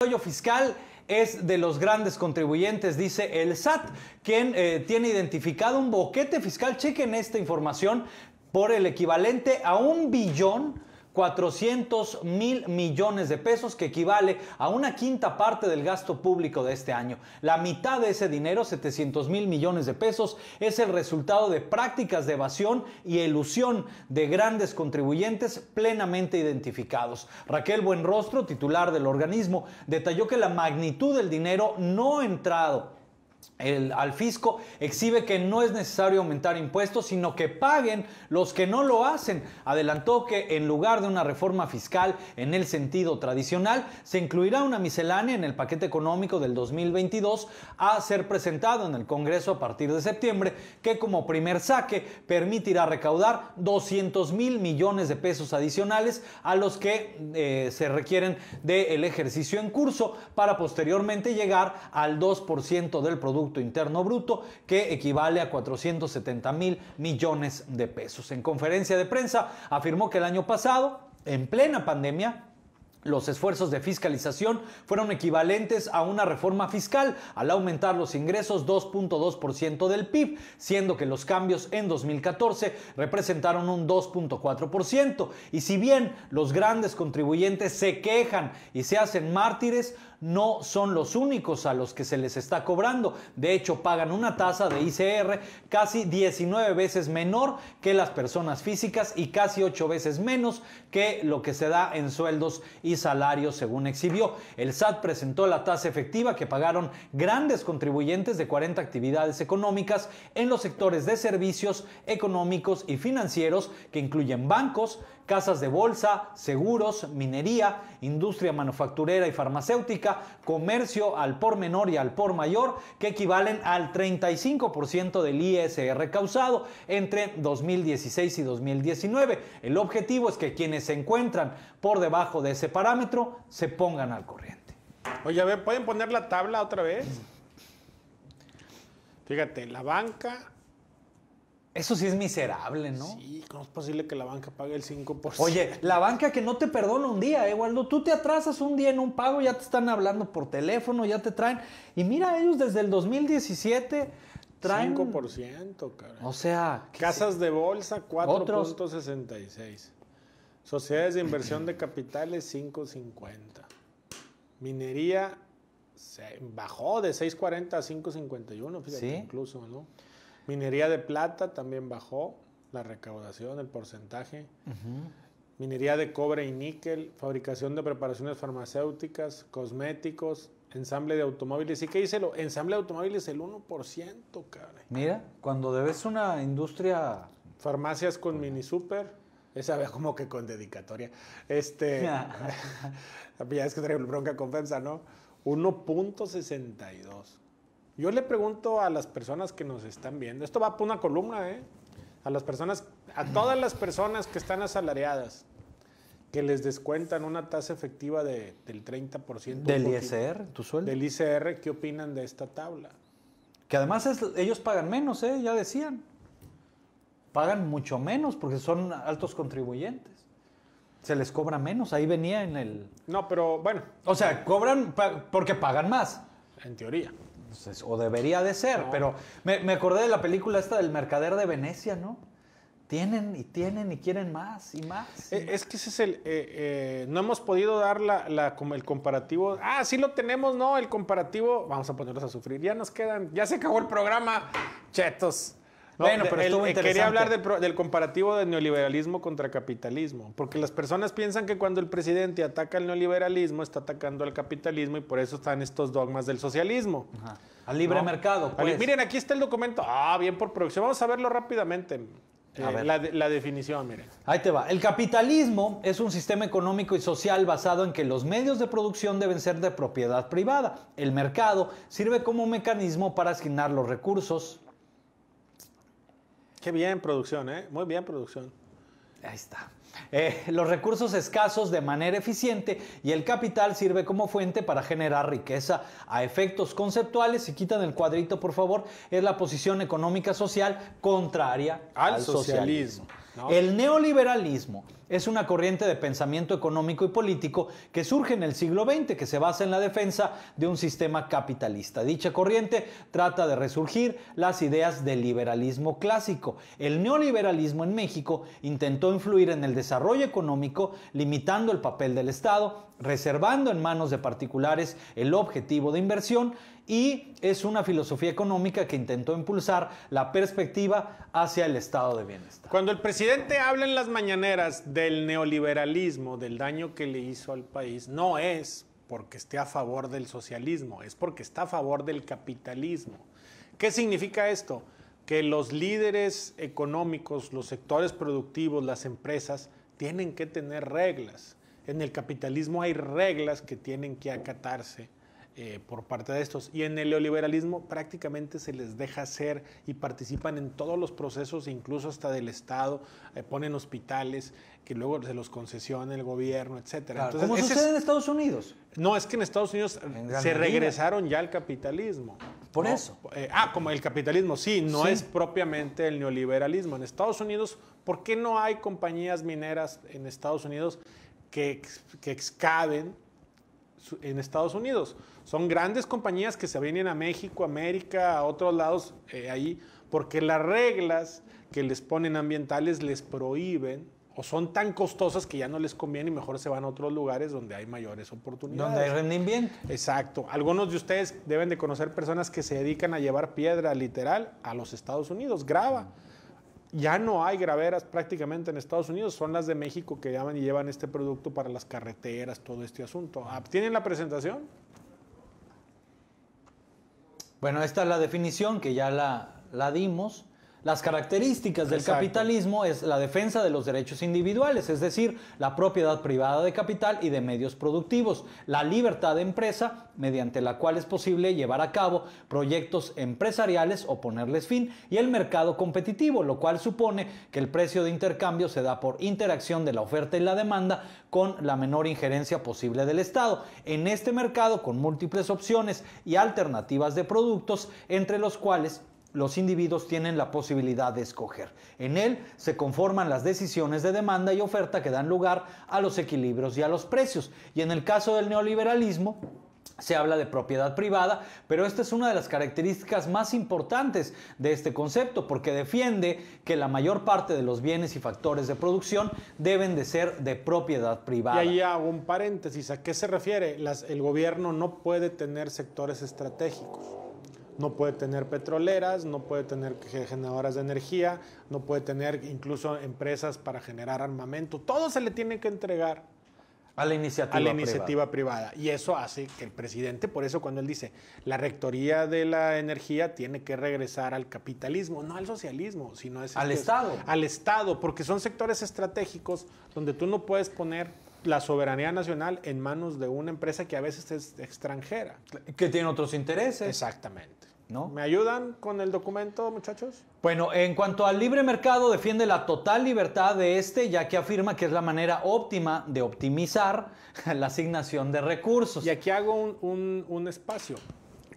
El hoyo fiscal es de los grandes contribuyentes, dice el SAT, quien tiene identificado un boquete fiscal, chequen esta información, por el equivalente a 1.400.000 millones de pesos, que equivale a una quinta parte del gasto público de este año. La mitad de ese dinero, 700.000 millones de pesos, es el resultado de prácticas de evasión y elusión de grandes contribuyentes plenamente identificados. Raquel Buenrostro, titular del organismo, detalló que la magnitud del dinero no entrado al fisco exhibe que no es necesario aumentar impuestos, sino que paguen los que no lo hacen. Adelantó que en lugar de una reforma fiscal en el sentido tradicional, se incluirá una miscelánea en el paquete económico del 2022 a ser presentado en el Congreso a partir de septiembre, que como primer saque permitirá recaudar 200.000 millones de pesos adicionales a los que se requieren del ejercicio en curso, para posteriormente llegar al 2% del Producto Interno Bruto, que equivale a 470.000 millones de pesos. En conferencia de prensa afirmó que el año pasado, en plena pandemia, los esfuerzos de fiscalización fueron equivalentes a una reforma fiscal al aumentar los ingresos 2.2% del PIB, siendo que los cambios en 2014 representaron un 2.4%. Y si bien los grandes contribuyentes se quejan y se hacen mártires, no son los únicos a los que se les está cobrando. De hecho, pagan una tasa de ICR casi 19 veces menor que las personas físicas y casi 8 veces menos que lo que se da en sueldos y salarios, según exhibió. El SAT presentó la tasa efectiva que pagaron grandes contribuyentes de 40 actividades económicas en los sectores de servicios económicos y financieros, que incluyen bancos, casas de bolsa, seguros, minería, industria manufacturera y farmacéutica, comercio al por menor y al por mayor, que equivalen al 35% del ISR causado entre 2016 y 2019. El objetivo es que quienes se encuentran por debajo de ese parámetro se pongan al corriente. Oye, a ver, ¿pueden poner la tabla otra vez? Fíjate, la banca... Eso sí es miserable, ¿no? Sí, ¿cómo es posible que la banca pague el 5%? Oye, la banca que no te perdona un día, Waldo. Tú te atrasas un día en un pago, ya te están hablando por teléfono, ya te traen. Y mira, ellos desde el 2017 traen... 5%, cara. O sea... Casas de bolsa, 4.66. Sociedades de inversión de capitales, 5.50. Minería bajó de 6.40 a 5.51, fíjate, ¿sí? Incluso, ¿no? Minería de plata también bajó la recaudación, el porcentaje. Minería de cobre y níquel, fabricación de preparaciones farmacéuticas, cosméticos, ensamble de automóviles. ¿Y qué dice lo? Ensamble de automóviles el 1%, caray. Mira, cuando debes una industria... Farmacias con mini super, esa vez como que con dedicatoria. Ya es que trae bronca con FEMSA, ¿no? 1.62. Yo le pregunto a las personas que nos están viendo, esto va por una columna, a todas las personas que están asalariadas, que les descuentan una tasa efectiva del 30%. ¿Del ISR, tu sueldo? Del ISR, ¿qué opinan de esta tabla? Que además ellos pagan menos, ya decían. Pagan mucho menos porque son altos contribuyentes. Se les cobra menos, ahí venía en el... No, pero bueno. O sea, cobran porque pagan más. En teoría. O debería de ser, no. Pero me acordé de la película esta del Mercader de Venecia, ¿no? Tienen y quieren más y más. Es que ese es el... no hemos podido dar como el comparativo. Ah, sí lo tenemos, ¿no? El comparativo... Vamos a ponerlos a sufrir. Ya nos quedan... Ya se acabó el programa. Chetos. No, bueno, pero estuvo interesante. Quería hablar del comparativo del neoliberalismo contra capitalismo, porque las personas piensan que cuando el presidente ataca el neoliberalismo está atacando al capitalismo y por eso están estos dogmas del socialismo. Ajá. Al libre mercado, pues. Miren, aquí está el documento. Ah, bien por producción. Vamos a verlo rápidamente. La definición, miren. Ahí te va. El capitalismo es un sistema económico y social basado en que los medios de producción deben ser de propiedad privada. El mercado sirve como mecanismo para asignar los recursos. Qué bien, producción, Muy bien, producción. Ahí está. Los recursos escasos de manera eficiente, y el capital sirve como fuente para generar riqueza. A efectos conceptuales, si quitan el cuadrito, por favor, es la posición económica social contraria al socialismo. ¿No? El neoliberalismo Es una corriente de pensamiento económico y político que surge en el siglo XX, que se basa en la defensa de un sistema capitalista. Dicha corriente trata de resurgir las ideas del liberalismo clásico. El neoliberalismo en México intentó influir en el desarrollo económico, limitando el papel del Estado, reservando en manos de particulares el objetivo de inversión, y es una filosofía económica que intentó impulsar la perspectiva hacia el estado de bienestar. Cuando el presidente habla en las mañaneras del neoliberalismo, del daño que le hizo al país, no es porque esté a favor del socialismo, es porque está a favor del capitalismo. ¿Qué significa esto? Que los líderes económicos, los sectores productivos, las empresas, tienen que tener reglas. En el capitalismo hay reglas que tienen que acatarse por parte de estos. Y en el neoliberalismo prácticamente se les deja hacer y participan en todos los procesos, incluso hasta del Estado, ponen hospitales que luego se los concesiona el gobierno, etcétera. Claro. ¿Cómo sucede en Estados Unidos? No, es que en Estados Unidos se regresaron ya al capitalismo. Por eso. Como el capitalismo, sí, no es propiamente el neoliberalismo. En Estados Unidos, ¿por qué no hay compañías mineras en Estados Unidos que excaven en Estados Unidos? Son grandes compañías que se vienen a México, América, a otros lados, ahí, porque las reglas que les ponen ambientales les prohíben o son tan costosas que ya no les conviene y mejor se van a otros lugares donde hay mayores oportunidades. Donde hay rendimiento. Exacto. Algunos de ustedes deben de conocer personas que se dedican a llevar piedra literal a los Estados Unidos, grava. Ya no hay graveras prácticamente en Estados Unidos, son las de México que llaman y llevan este producto para las carreteras, todo este asunto. ¿Tienen la presentación? Bueno, esta es la definición que ya la dimos. Las características del capitalismo es la defensa de los derechos individuales, es decir, la propiedad privada de capital y de medios productivos, la libertad de empresa, mediante la cual es posible llevar a cabo proyectos empresariales o ponerles fin, y el mercado competitivo, lo cual supone que el precio de intercambio se da por interacción de la oferta y la demanda con la menor injerencia posible del Estado. En este mercado, con múltiples opciones y alternativas de productos, entre los cuales los individuos tienen la posibilidad de escoger. En él se conforman las decisiones de demanda y oferta que dan lugar a los equilibrios y a los precios. Y en el caso del neoliberalismo, se habla de propiedad privada, pero esta es una de las características más importantes de este concepto, porque defiende que la mayor parte de los bienes y factores de producción deben de ser de propiedad privada. Y ahí hago un paréntesis. ¿A qué se refiere? El gobierno no puede tener sectores estratégicos. No puede tener petroleras, no puede tener generadoras de energía, no puede tener incluso empresas para generar armamento. Todo se le tiene que entregar a la iniciativa privada. Y eso hace que el presidente, por eso cuando él dice, la rectoría de la energía tiene que regresar al capitalismo, no al socialismo, sino al Estado. Al Estado, porque son sectores estratégicos donde tú no puedes poner la soberanía nacional en manos de una empresa que a veces es extranjera. Que tiene otros intereses. Exactamente. ¿No? ¿Me ayudan con el documento, muchachos? Bueno, en cuanto al libre mercado, defiende la total libertad de este, ya que afirma que es la manera óptima de optimizar la asignación de recursos. Y aquí hago un espacio.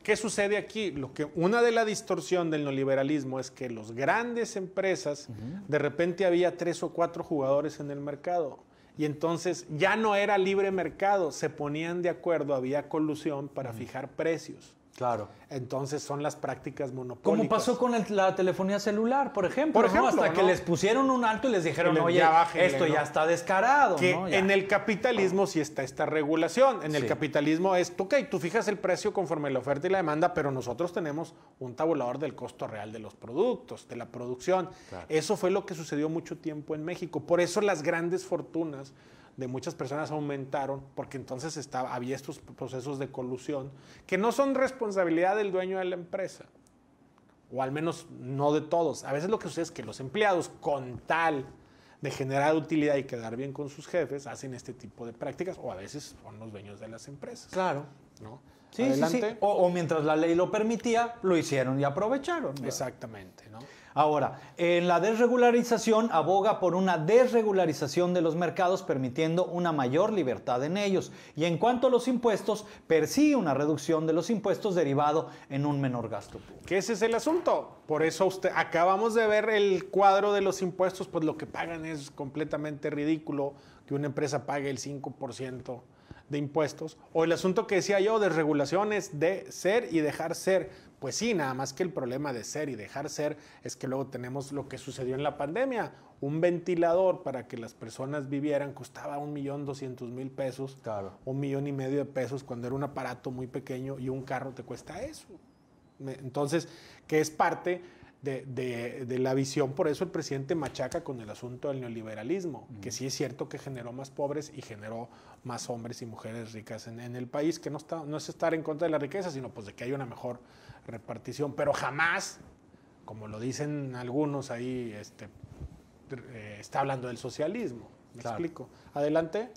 ¿Qué sucede aquí? Una de la distorsión del neoliberalismo es que las grandes empresas, de repente había 3 o 4 jugadores en el mercado. Y entonces ya no era libre mercado, se ponían de acuerdo, había colusión para fijar precios. Claro. Entonces son las prácticas monopólicas. Como pasó con la telefonía celular, por ejemplo. ¿No? Hasta que les pusieron un alto y les dijeron, oye, esto ya está descarado. Que ¿no? en el capitalismo sí está esta regulación. En el capitalismo es, tú fijas el precio conforme la oferta y la demanda, pero nosotros tenemos un tabulador del costo real de los productos, de la producción. Claro. Eso fue lo que sucedió mucho tiempo en México. Por eso las grandes fortunas de muchas personas aumentaron, porque entonces había estos procesos de colusión que no son responsabilidad del dueño de la empresa, o al menos no de todos. A veces lo que sucede es que los empleados, con tal de generar utilidad y quedar bien con sus jefes, hacen este tipo de prácticas, o a veces son los dueños de las empresas. Claro. ¿No? Sí, sí, sí. O mientras la ley lo permitía, lo hicieron y aprovecharon, ¿verdad? Exactamente, ¿no? Ahora, en la desregularización aboga por una desregularización de los mercados, permitiendo una mayor libertad en ellos. Y en cuanto a los impuestos, persigue una reducción de los impuestos derivado en un menor gasto público. Que ese es el asunto. Por eso acabamos de ver el cuadro de los impuestos, pues lo que pagan es completamente ridículo que una empresa pague el 5% de impuestos. O el asunto que decía yo, de regulaciones de ser y dejar ser. Pues sí, nada más que el problema de ser y dejar ser es que luego tenemos lo que sucedió en la pandemia. Un ventilador para que las personas vivieran costaba 1.200.000 pesos, claro. 1.5 millones de pesos cuando era un aparato muy pequeño y un carro te cuesta eso. Entonces, que es parte de la visión, por eso el presidente machaca con el asunto del neoliberalismo, que sí es cierto que generó más pobres y generó más hombres y mujeres ricas en el país, que no es estar en contra de la riqueza, sino pues de que haya una mejor repartición, pero jamás, como lo dicen algunos ahí, está hablando del socialismo. ¿Me explico? Adelante.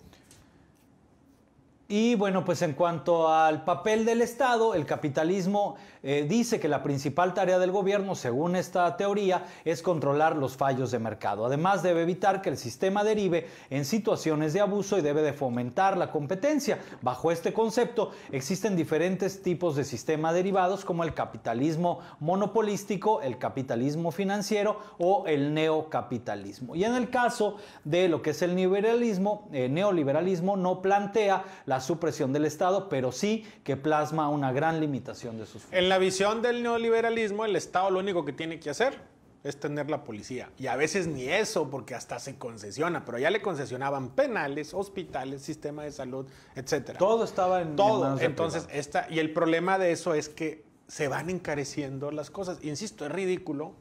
Y bueno, pues en cuanto al papel del Estado, el capitalismo dice que la principal tarea del gobierno, según esta teoría, es controlar los fallos de mercado. Además, debe evitar que el sistema derive en situaciones de abuso y debe de fomentar la competencia. Bajo este concepto, existen diferentes tipos de sistemas derivados como el capitalismo monopolístico, el capitalismo financiero o el neocapitalismo. Y en el caso de lo que es el neoliberalismo no plantea la supresión del Estado, pero sí que plasma una gran limitación de sus funciones. En la visión del neoliberalismo, el Estado lo único que tiene que hacer es tener la policía. Y a veces ni eso, porque hasta se concesiona, pero ya le concesionaban penales, hospitales, sistema de salud, etcétera. Todo estaba en todo. Entonces, y el problema de eso es que se van encareciendo las cosas. Insisto, es ridículo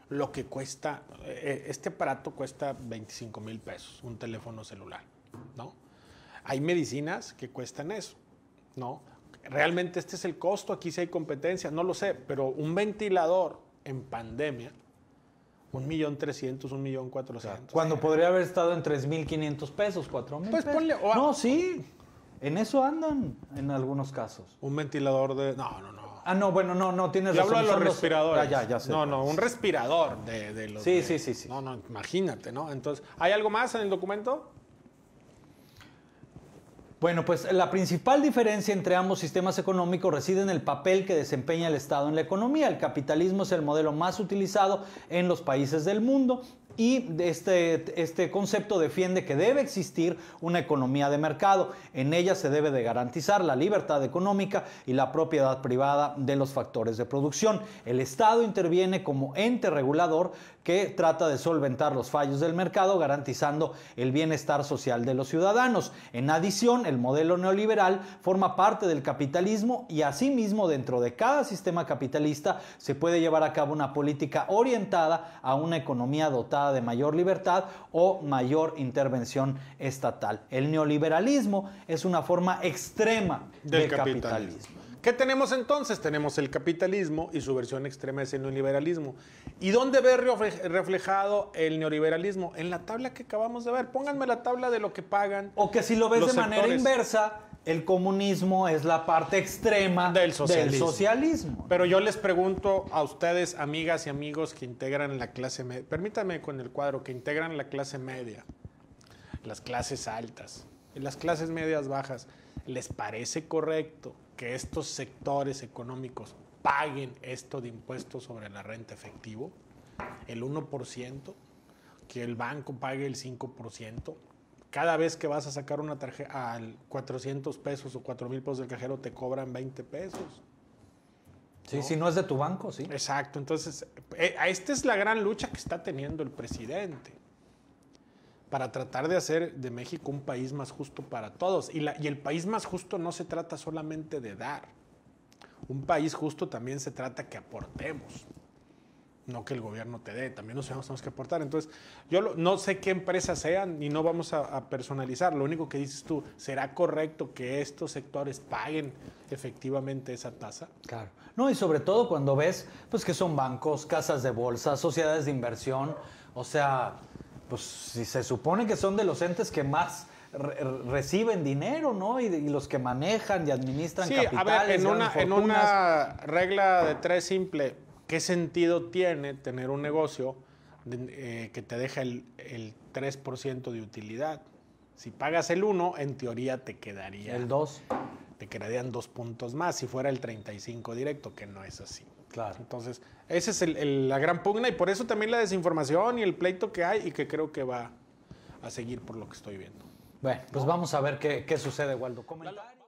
lo que cuesta. Este aparato cuesta 25,000 pesos, un teléfono celular, ¿no? Hay medicinas que cuestan eso, ¿no? Realmente este es el costo, aquí sí hay competencia, no lo sé, pero un ventilador en pandemia, 1.300.000, 1.400.000. Cuando podría haber estado en 3.500 pesos, 4.000 pues pesos. Ponle, no, sí, en eso andan en algunos casos. Un ventilador de... No. Ah, no, bueno, no tienes razón. Yo hablo de los respiradores. Ya sé. No, un respirador de los... Sí. No, imagínate, ¿no? Entonces, ¿hay algo más en el documento? Bueno, pues la principal diferencia entre ambos sistemas económicos reside en el papel que desempeña el Estado en la economía. El capitalismo es el modelo más utilizado en los países del mundo y este concepto defiende que debe existir una economía de mercado. En ella se debe de garantizar la libertad económica y la propiedad privada de los factores de producción. El Estado interviene como ente regulador que trata de solventar los fallos del mercado, garantizando el bienestar social de los ciudadanos. En adición, el modelo neoliberal forma parte del capitalismo y asimismo dentro de cada sistema capitalista se puede llevar a cabo una política orientada a una economía dotada de mayor libertad o mayor intervención estatal. El neoliberalismo es una forma extrema del capitalismo. ¿Qué tenemos entonces? Tenemos el capitalismo y su versión extrema es el neoliberalismo. ¿Y dónde ve reflejado el neoliberalismo? En la tabla que acabamos de ver. Pónganme la tabla de lo que pagan. O que si lo ves de manera inversa, el comunismo es la parte extrema del socialismo. Pero yo les pregunto a ustedes, amigas y amigos que integran la clase media, permítanme con el cuadro, que integran la clase media, las clases altas y las clases medias bajas, ¿les parece correcto que estos sectores económicos paguen esto de impuestos sobre la renta efectivo? El 1%, que el banco pague el 5%. Cada vez que vas a sacar una tarjeta al 400 pesos o 4,000 pesos del cajero te cobran 20 pesos. Sí, ¿no? Si no es de tu banco, sí. Exacto. Entonces, esta es la gran lucha que está teniendo el presidente para tratar de hacer de México un país más justo para todos. Y el país más justo no se trata solamente de dar. Un país justo también se trata que aportemos. No que el gobierno te dé, también nosotros tenemos que aportar. Entonces, yo no sé qué empresas sean y no vamos a personalizar. Lo único que dices tú, ¿será correcto que estos sectores paguen efectivamente esa tasa? Claro. No, y sobre todo cuando ves pues que son bancos, casas de bolsa, sociedades de inversión, o sea, pues si se supone que son de los entes que más reciben dinero, ¿no? Y los que manejan y administran capitales. A ver, en una regla de 3 simple, ¿qué sentido tiene tener un negocio que te deja el 3% de utilidad? Si pagas el 1, en teoría te quedaría... El 2. Te quedarían 2 puntos más si fuera el 35 directo, que no es así. Claro. Entonces, esa es la gran pugna y por eso también la desinformación y el pleito que hay y que creo que va a seguir por lo que estoy viendo. Bueno, pues vamos a ver qué sucede, Waldo. Comentario.